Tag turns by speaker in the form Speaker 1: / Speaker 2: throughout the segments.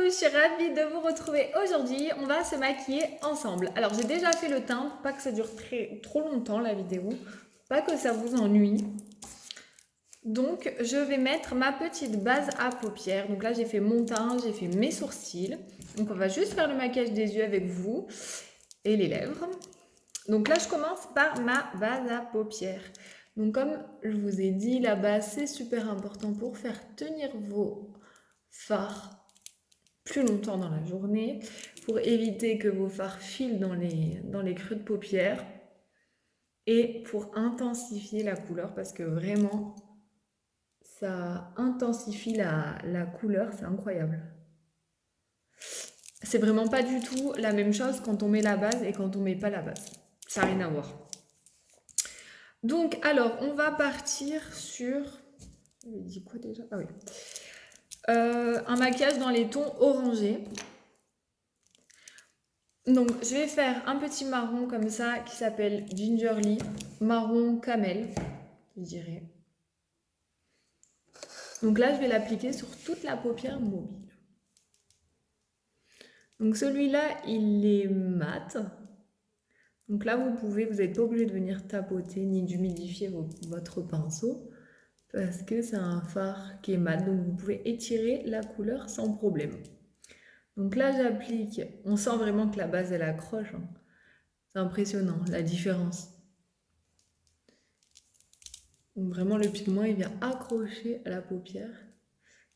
Speaker 1: je suis ravie de vous retrouver aujourd'hui. On va se maquiller ensemble. Alors, j'ai déjà fait le teint, pour pas que ça dure trop longtemps la vidéo, pas que ça vous ennuie. Donc, je vais mettre ma petite base à paupières. Donc là, j'ai fait mon teint, j'ai fait mes sourcils. Donc, on va juste faire le maquillage des yeux avec vous et les lèvres. Donc là, je commence par ma base à paupières. Donc, comme je vous ai dit, la base, c'est super important pour faire tenir vos fards plus longtemps dans la journée, pour éviter que vos fards filent dans les creux de paupières et pour intensifier la couleur parce que vraiment, ça intensifie la couleur, c'est incroyable. C'est vraiment pas du tout la même chose quand on met la base et quand on met pas la base. Ça n'a rien à voir. Donc, alors, on va partir sur... Je dis quoi déjà? Ah oui. Un maquillage dans les tons orangés. Donc, je vais faire un petit marron comme ça qui s'appelle Gingerly, marron camel, je dirais. Donc là, je vais l'appliquer sur toute la paupière mobile. Donc celui-là, il est mat. Donc là, vous n'êtes pas obligé de venir tapoter ni d'humidifier votre pinceau parce que c'est un fard qui est mat, donc vous pouvez étirer la couleur sans problème. Donc là, j'applique, on sent vraiment que la base, elle accroche. Hein. C'est impressionnant, la différence. Donc vraiment, le pigment, il vient accrocher à la paupière.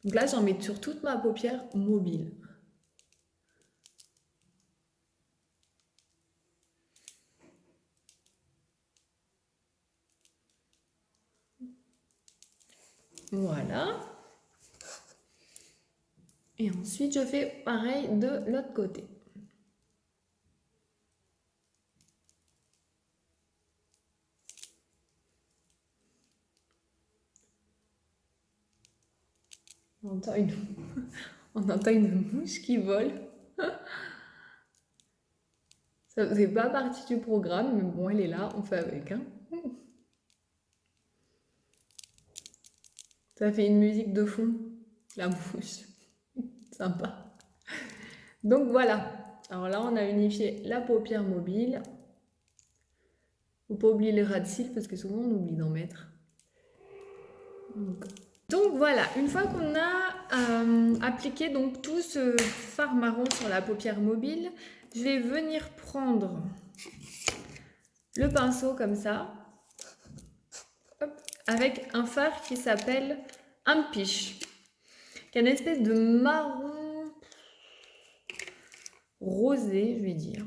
Speaker 1: Donc là, j'en mets sur toute ma paupière mobile. Voilà. Et ensuite, je fais pareil de l'autre côté. On entend on entend une mouche qui vole. Ça faisait pas partie du programme, mais bon, elle est là, on fait avec. Hein. Ça fait une musique de fond, la mouche. Sympa. Donc voilà. Alors là, on a unifié la paupière mobile. Faut pas oublier les ras de cils parce que souvent on oublie d'en mettre. Donc voilà, une fois qu'on a appliqué donc tout ce fard marron sur la paupière mobile, je vais venir prendre le pinceau comme ça, hop, avec un fard qui s'appelle un piche, qui est une espèce de marron rosé, je vais dire.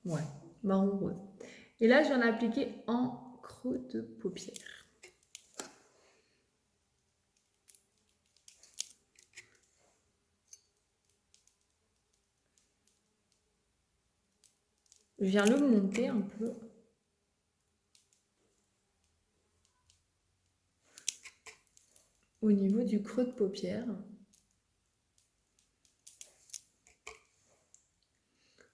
Speaker 1: Ouais, marron rose. Et là, je viens d'appliquer en creux de paupière. Je viens le monter un peu. Au niveau du creux de paupière.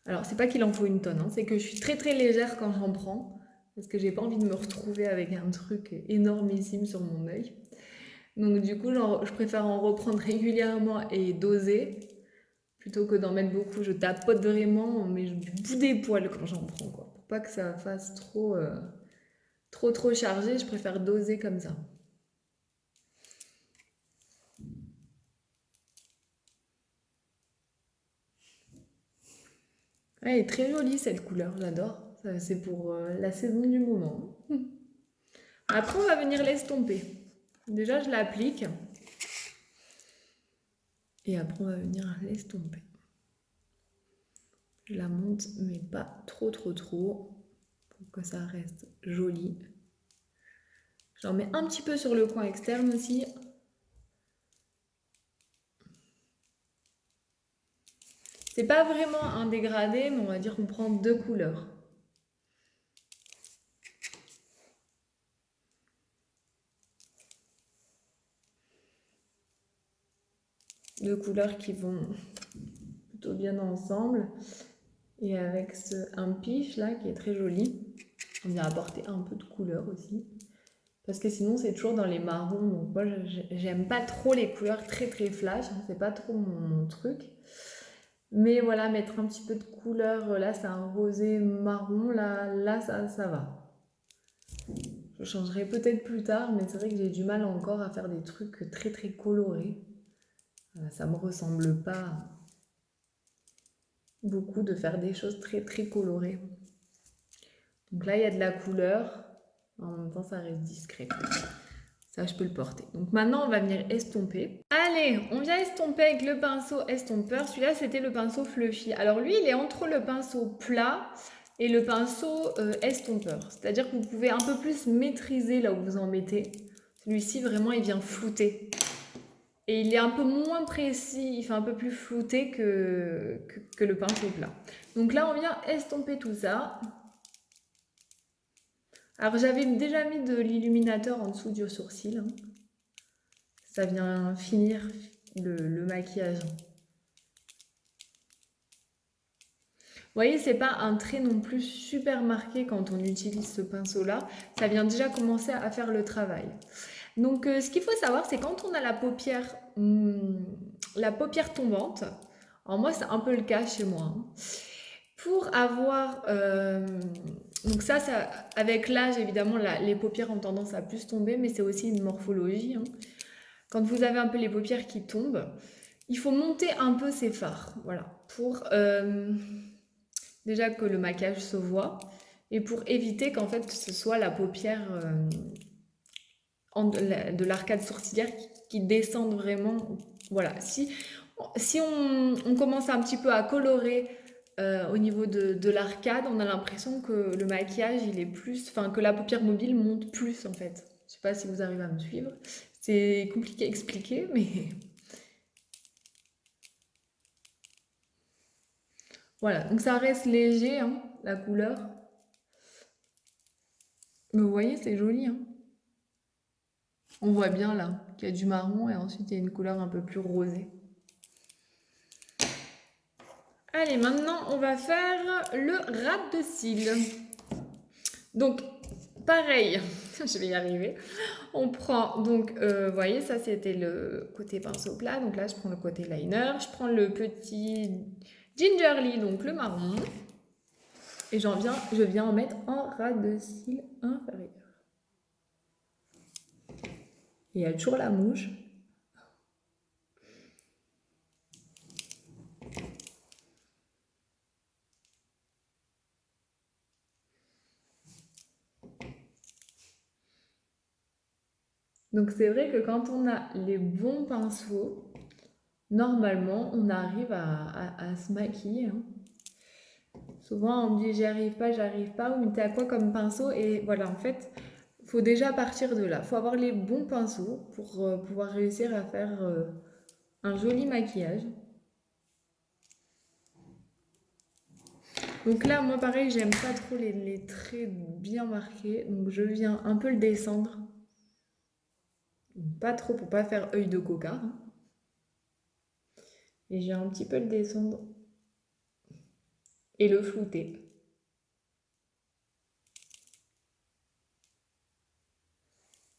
Speaker 1: Alors, c'est pas qu'il en faut une tonne, hein, c'est que je suis très très légère quand j'en prends, parce que j'ai pas envie de me retrouver avec un truc énormissime sur mon œil. Donc du coup, je préfère en reprendre régulièrement et doser, plutôt que d'en mettre beaucoup. Je tapote vraiment, mais du bout des poils quand j'en prends, quoi. Pour pas que ça fasse trop chargé, je préfère doser comme ça. Elle est très jolie cette couleur, j'adore. C'est pour la saison du moment. Après, on va venir l'estomper. Déjà, je l'applique. Et après, on va venir l'estomper. Je la monte, mais pas trop, pour que ça reste joli. J'en mets un petit peu sur le coin externe aussi. C'est pas vraiment un dégradé, mais on va dire qu'on prend deux couleurs. Deux couleurs qui vont plutôt bien ensemble. Et avec un piche là qui est très joli, on vient apporter un peu de couleur aussi. parce que sinon c'est toujours dans les marrons. Donc moi j'aime pas trop les couleurs très très flash, hein, c'est pas trop mon truc. Mais voilà, mettre un petit peu de couleur, là c'est un rosé marron, là ça va. Je changerai peut-être plus tard, mais c'est vrai que j'ai du mal encore à faire des trucs très très colorés. Ça me ressemble pas beaucoup de faire des choses très très colorées. Donc là il y a de la couleur, en même temps ça reste discret. Ça, je peux le porter. Donc maintenant, on va venir estomper. Allez, on vient estomper avec le pinceau estompeur. Celui-là, c'était le pinceau fluffy. Alors lui, il est entre le pinceau plat et le pinceau estompeur. C'est-à-dire que vous pouvez un peu plus maîtriser là où vous en mettez. Celui-ci, vraiment, il vient flouter. Et il est un peu moins précis, il fait un peu plus flouter que le pinceau plat. Donc là, on vient estomper tout ça. Alors j'avais déjà mis de l'illuminateur en dessous du sourcil. Hein. Ça vient finir le maquillage. Vous voyez, c'est pas un trait non plus super marqué quand on utilise ce pinceau-là. Ça vient déjà commencer à faire le travail. Donc, ce qu'il faut savoir, c'est quand on a la paupière tombante, alors moi, c'est un peu le cas chez moi. Hein. Pour avoir... donc ça, avec l'âge, évidemment, les paupières ont tendance à plus tomber, mais c'est aussi une morphologie. Hein. Quand vous avez un peu les paupières qui tombent, il faut monter un peu ses fards, voilà, pour déjà que le maquillage se voit et pour éviter qu'en fait ce soit la paupière de l'arcade sourcilière qui descende vraiment. Voilà, si on commence un petit peu à colorer au niveau de l'arcade, on a l'impression que le maquillage il est plus, enfin que la paupière mobile monte plus en fait. Je sais pas si vous arrivez à me suivre. C'est compliqué à expliquer, mais voilà, donc ça reste léger, hein, la couleur. Mais vous voyez, c'est joli. Hein. On voit bien là qu'il y a du marron et ensuite il y a une couleur un peu plus rosée. Allez, maintenant on va faire le ras de cils. Donc, pareil, je vais y arriver. On prend, donc, vous voyez, ça c'était le côté pinceau plat. Donc là, je prends le côté liner. Je prends le petit Gingerly, donc le marron. Et je viens en mettre en ras de cils inférieur. Et il y a toujours la mouche. Donc c'est vrai que quand on a les bons pinceaux, normalement on arrive à se maquiller. Hein. Souvent on me dit j'y arrive pas, ou mais t'as quoi comme pinceau? Et voilà, en fait, il faut déjà partir de là. Il faut avoir les bons pinceaux pour pouvoir réussir à faire un joli maquillage. Donc là, moi pareil, j'aime pas trop les traits bien marqués, donc je viens un peu le descendre. Pas trop pour pas faire œil de coca. Hein. Et je viens un petit peu le descendre et le flouter.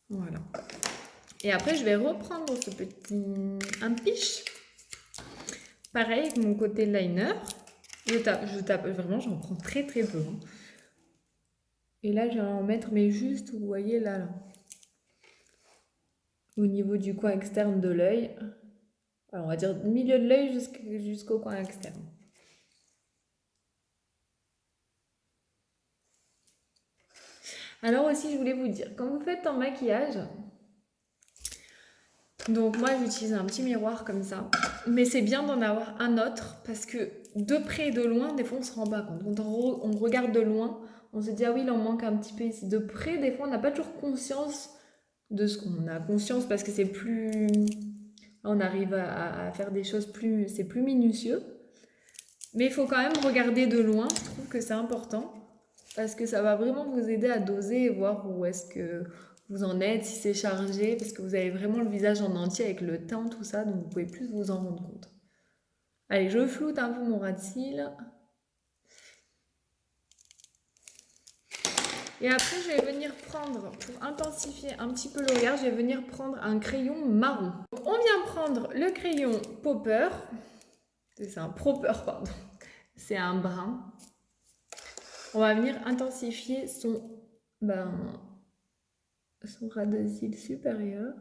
Speaker 1: Voilà. Et après, je vais reprendre ce petit un piche. Pareil avec mon côté liner. Je tape vraiment, j'en prends très très peu. Hein. Et là, je vais en mettre, mais juste, vous voyez là, au niveau du coin externe de l'œil. Alors, on va dire milieu de l'œil jusqu'au coin externe. Alors aussi, je voulais vous dire, quand vous faites un maquillage, donc moi j'utilise un petit miroir comme ça, mais c'est bien d'en avoir un autre parce que de près et de loin, des fois on se rend pas compte. Quand on regarde de loin, on se dit ah oui, il en manque un petit peu ici. De près, des fois on n'a pas toujours conscience de ce qu'on a conscience parce que c'est plus... On arrive à faire des choses plus... C'est plus minutieux. Mais il faut quand même regarder de loin, je trouve que c'est important. Parce que ça va vraiment vous aider à doser et voir où est-ce que vous en êtes, si c'est chargé, parce que vous avez vraiment le visage en entier avec le teint, tout ça, donc vous pouvez plus vous en rendre compte. Allez, je floute un peu mon ras de cils. Et après, je vais venir prendre, pour intensifier un petit peu le regard, je vais venir prendre un crayon marron. Donc, on vient prendre le crayon Popper. C'est un Propper, pardon. C'est un brun. On va venir intensifier son ras de cils supérieur.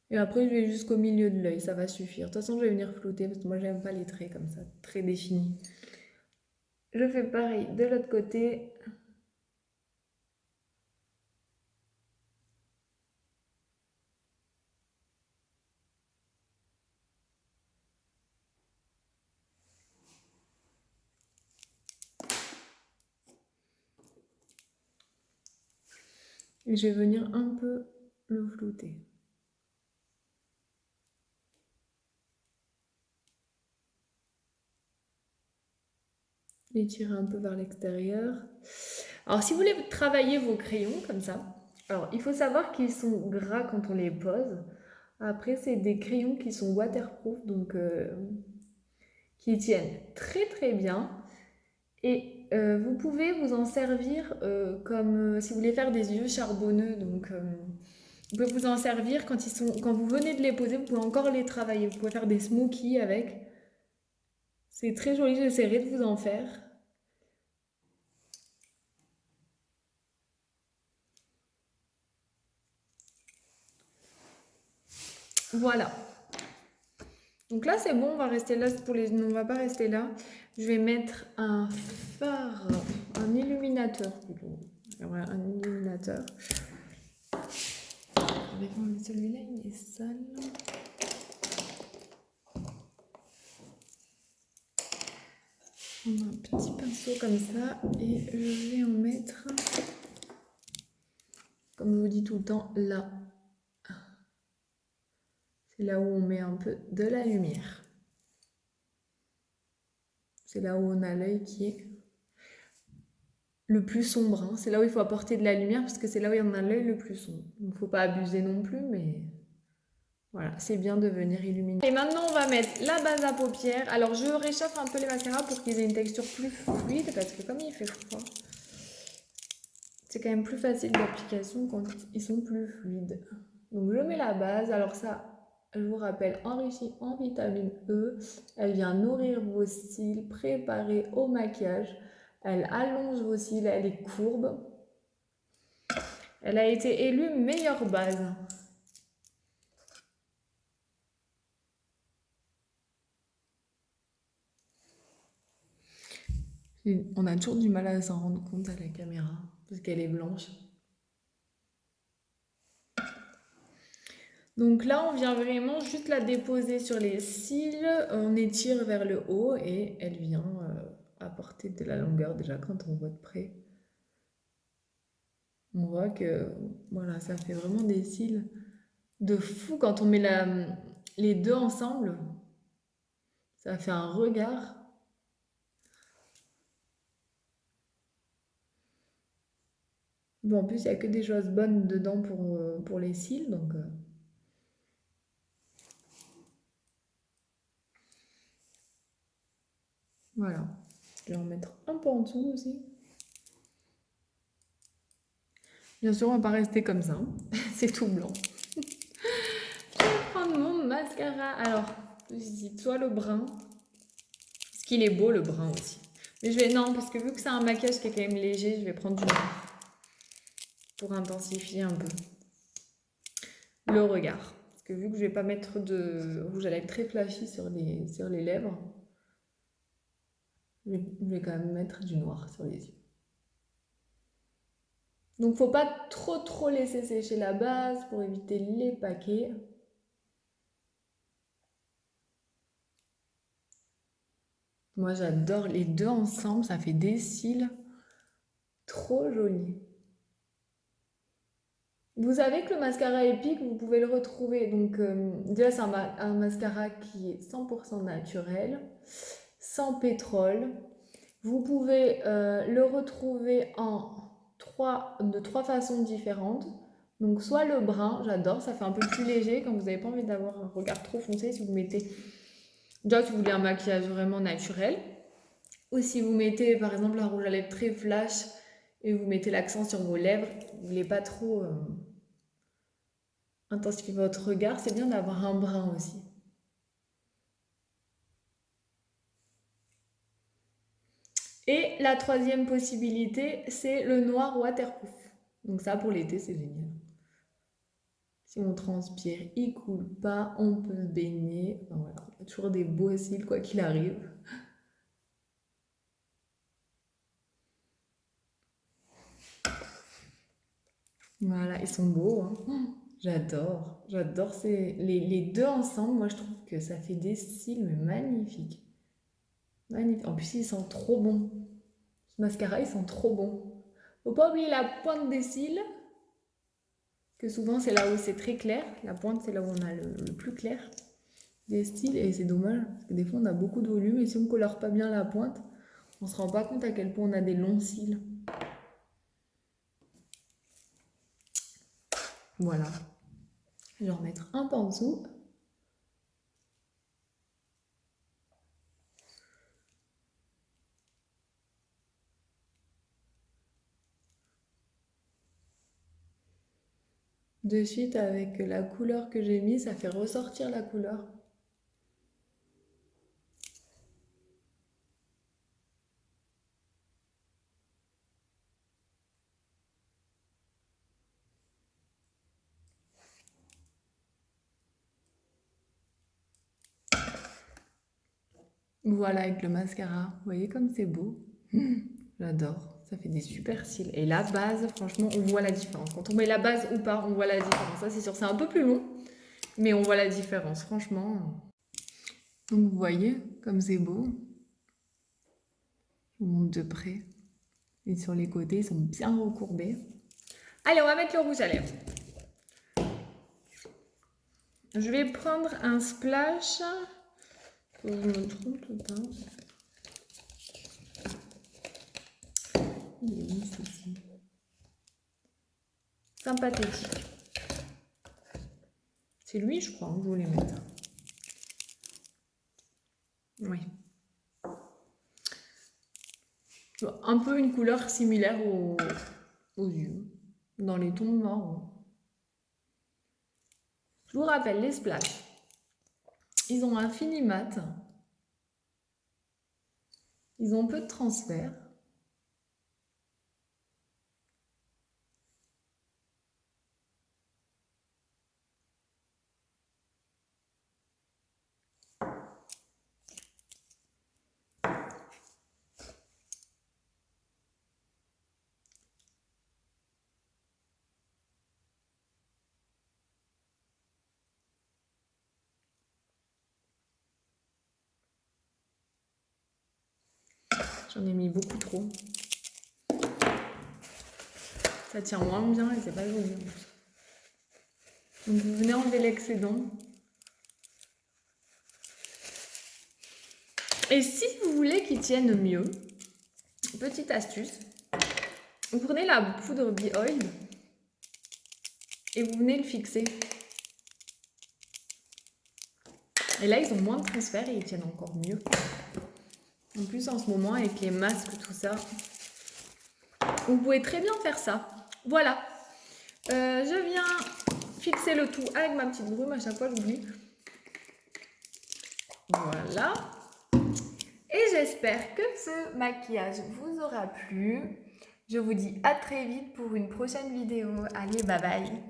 Speaker 1: Et après, je vais jusqu'au milieu de l'œil, ça va suffire. De toute façon, je vais venir flouter parce que moi, j'aime pas les traits comme ça, très définis. Je fais pareil de l'autre côté. Et je vais venir un peu le flouter. L'étirer un peu vers l'extérieur. Alors, si vous voulez travailler vos crayons comme ça, alors il faut savoir qu'ils sont gras quand on les pose. Après, c'est des crayons qui sont waterproof, donc qui tiennent très très bien. Et vous pouvez vous en servir comme si vous voulez faire des yeux charbonneux. Donc, vous pouvez vous en servir quand vous venez de les poser, vous pouvez encore les travailler. Vous pouvez faire des smokies avec. C'est très joli, j'essaierai de vous en faire. Voilà. Donc là, c'est bon, on va rester là pour les... Non, on va pas rester là. Je vais mettre un phare, un illuminateur plutôt. Ouais, un illuminateur. Je vais prendre celui-là, il est sale. On a un petit pinceau comme ça et je vais en mettre, comme je vous dis tout le temps, là. C'est là où on met un peu de la lumière. C'est là où on a l'œil qui est le plus sombre. Hein. C'est là où il faut apporter de la lumière parce que c'est là où on a l'œil le plus sombre. Il ne faut pas abuser non plus, mais voilà, c'est bien de venir illuminer. Et maintenant, on va mettre la base à paupières. Alors, je réchauffe un peu les mascaras pour qu'ils aient une texture plus fluide parce que comme il fait froid, c'est quand même plus facile d'application quand ils sont plus fluides. Donc, je mets la base. Alors ça, je vous rappelle, enrichie en vitamine E. Elle vient nourrir vos cils, préparer au maquillage. Elle allonge vos cils, elle est courbe. Elle a été élue meilleure base. On a toujours du mal à s'en rendre compte à la caméra parce qu'elle est blanche. Donc là, on vient vraiment juste la déposer sur les cils. On étire vers le haut et elle vient apporter de la longueur déjà quand on voit de près. On voit que voilà, ça fait vraiment des cils de fou quand on met les deux ensemble. Ça fait un regard. Bon, en plus, il n'y a que des choses bonnes dedans pour les cils, donc... Voilà. Je vais en mettre un peu en dessous aussi. Bien sûr, on va pas rester comme ça. C'est tout blanc. Je vais prendre mon mascara. Alors, je dis soit le brun. Parce qu'il est beau le brun aussi. Mais je vais... Non, parce que vu que c'est un maquillage qui est quand même léger, je vais prendre du noir. Pour intensifier un peu le regard. Parce que vu que je vais pas mettre de rouge à lèvres très flashy sur les lèvres, je vais quand même mettre du noir sur les yeux. Donc faut pas trop laisser sécher la base pour éviter les paquets. Moi j'adore les deux ensemble, ça fait des cils trop jolis. Vous savez que le mascara Epic, vous pouvez le retrouver. Donc déjà c'est un mascara qui est 100% naturel, sans pétrole. Vous pouvez le retrouver de trois façons différentes. Donc soit le brun, j'adore, ça fait un peu plus léger quand vous n'avez pas envie d'avoir un regard trop foncé. Si vous mettez, déjà si vous voulez un maquillage vraiment naturel, ou si vous mettez par exemple un rouge à lèvres très flash et vous mettez l'accent sur vos lèvres, vous ne voulez pas trop intensifier votre regard, c'est bien d'avoir un brun aussi. Et la troisième possibilité, c'est le noir waterproof. Donc ça, pour l'été, c'est génial. Si on transpire, il coule pas, on peut se baigner. Enfin, voilà, on a toujours des beaux cils, quoi qu'il arrive. Voilà, ils sont beaux, hein. Oh, j'adore les deux ensemble. Moi, je trouve que ça fait des cils mais magnifiques. Magnifique. En plus, ils sont trop bons. Ce mascara, ils sont trop bons. Faut pas oublier la pointe des cils, que souvent c'est là où c'est très clair. La pointe, c'est là où on a le plus clair des styles. Et c'est dommage, parce que des fois, on a beaucoup de volume. Et si on ne colore pas bien la pointe, on se rend pas compte à quel point on a des longs cils. Voilà. Je vais en mettre un peu en dessous. De suite, avec la couleur que j'ai mis, ça fait ressortir la couleur. Voilà, avec le mascara. Vous voyez comme c'est beau. J'adore. Ça fait des super cils. Et la base, franchement, on voit la différence. Quand on met la base ou pas, on voit la différence. Ça, c'est sûr, c'est un peu plus long, mais on voit la différence, franchement. Donc, vous voyez comme c'est beau. Je vous montre de près. Et sur les côtés, ils sont bien recourbés. Allez, on va mettre le rouge à lèvres. Je vais prendre un splash. Faut que je me trompe ou pas? Il est où celui-ci? Sympathique. C'est lui, je crois, que je voulais mettre. Oui. Un peu une couleur similaire aux yeux, dans les tons marrons. Je vous rappelle, les splash, ils ont un fini mat, ils ont peu de transfert. J'en ai mis beaucoup trop. Ça tient moins bien et c'est pas joli. Donc vous venez enlever l'excédent. Et si vous voulez qu'ils tiennent mieux, petite astuce, vous prenez la poudre Be-Oil et vous venez le fixer. Et là, ils ont moins de transfert et ils tiennent encore mieux. En plus, en ce moment, avec les masques, tout ça, vous pouvez très bien faire ça. Voilà. Je viens fixer le tout avec ma petite brume. À chaque fois, j'oublie. Voilà. Et j'espère que ce maquillage vous aura plu. Je vous dis à très vite pour une prochaine vidéo. Allez, bye bye.